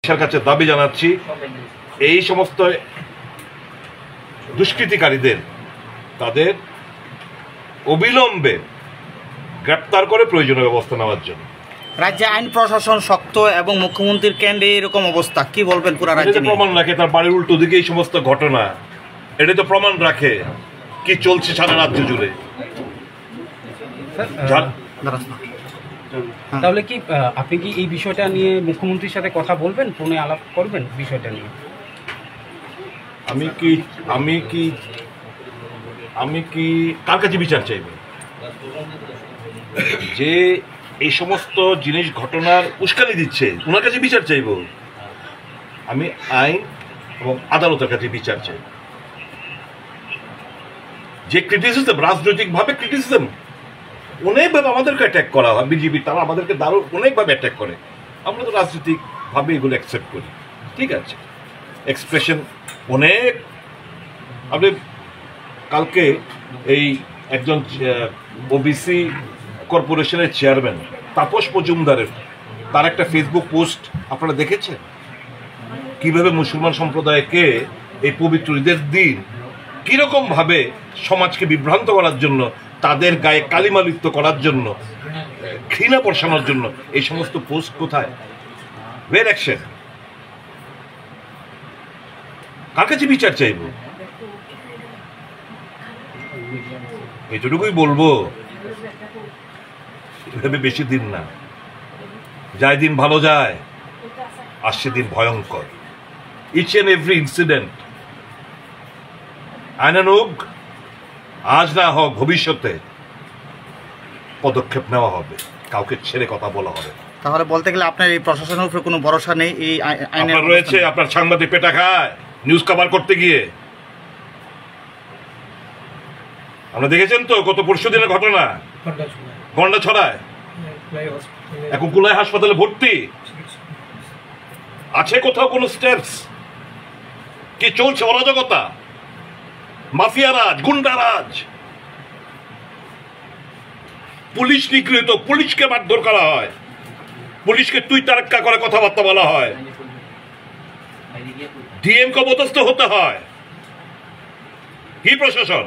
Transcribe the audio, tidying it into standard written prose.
ইচ্ছার কাছে দাবি জানাচ্ছি, এই সমস্ত দুষ্কৃতিকারীদের তাদের অবিলম্বে গ্রেপ্তার করে প্রয়োজনীয় ব্যবস্থা নেওয়ার জন্য। রাজ্যে আইন প্রশাসন শক্ত এবং মুখ্যমন্ত্রীর কেন্দ্রে এরকম অবস্থা, কি বলবেন? পুরো রাজ্যে প্রমাণ রাখে, তার বাড়ির উল্টো দিকে এই সমস্ত ঘটনা, এটা তো প্রমাণ রাখে কি চলছে সারা রাজ্য জুড়ে। তাহলে কি আপনি কি এই বিষয়টা নিয়ে মুখ্যমন্ত্রীর সাথে কথা বলবেন, ফোনে আলাপ করবেন বিষয়টা নিয়ে? আমি কি কার কাছে বিচার চাইব? যে এই সমস্ত জিনিস ঘটনার উস্কানি দিচ্ছে ওনার কাছে বিচার চাইব? আমি আইন এবং আদালতের কাছে বিচার চাইব। যে ক্রিটিসিজম, রাজনৈতিকভাবে ক্রিটিসিজম অনেকভাবে আমাদেরকে অ্যাটাক করা হয়, বিজেপি তারা আমাদেরকে দারুণ অনেকভাবে অ্যাটাক করে, আমরা তো রাজনৈতিকভাবে এগুলো অ্যাকসেপ্ট করি, ঠিক আছে। এক্সপ্রেশন অনেক, আপনি কালকে এই একজন ওবিসি কর্পোরেশনের চেয়ারম্যান তাপস মজুমদারের তার একটা ফেসবুক পোস্ট আপনারা দেখেছেন? কিভাবে মুসলমান সম্প্রদায়কে এই পবিত্র ঈদের দিন কিরকম ভাবে সমাজকে বিভ্রান্ত করার জন্য, তাদের গায়ে কালিমা লিপ্ত করার জন্য, ঘৃণা বর্ষানোর জন্য এই সমস্ত পোস্ট কোথায়? ওয়ের অ্যাকশন? কার কাছে বিচার চাইব? এটুকুই বলবো, এভাবে বেশি দিন না, যায় দিন ভালো যায়, আসছে দিন ভয়ঙ্কর। ইচ এন্ড এভরি ইনসিডেন্ট আইনানুগ আজ না হোক ভবিষ্যতে পদক্ষেপ নেওয়া হবে, কাউকে ছেড়ে কথা বলা হবে। তাহলে বলতে গেলে আপনার এই প্রশাসনের উপরে কোনো ভরসা নেই? এই আইনের রয়েছে, আপনার সাংবাদিক পেটা খায় নিউজ কভার করতে গিয়ে। আমরা দেখেছেন তো গত পরশু দিনের ঘটনা, গন্ডা ছড়ায়, এখন কুলাই হাসপাতালে ভর্তি আছে। কোথাও কোনো স্টেপস? কি চলছে? অরাজকতা, মাফিয়া রাজ, গুন্ডা রাজ, পুলিশ নিগৃহীত, পুলিশকে মারধর করা হয়, পুলিশকে তুই তারাক্কা করে কথাবার্তা বলা হয়, ডিএম কে অপদস্থ হতে হয়। কি প্রশাসন?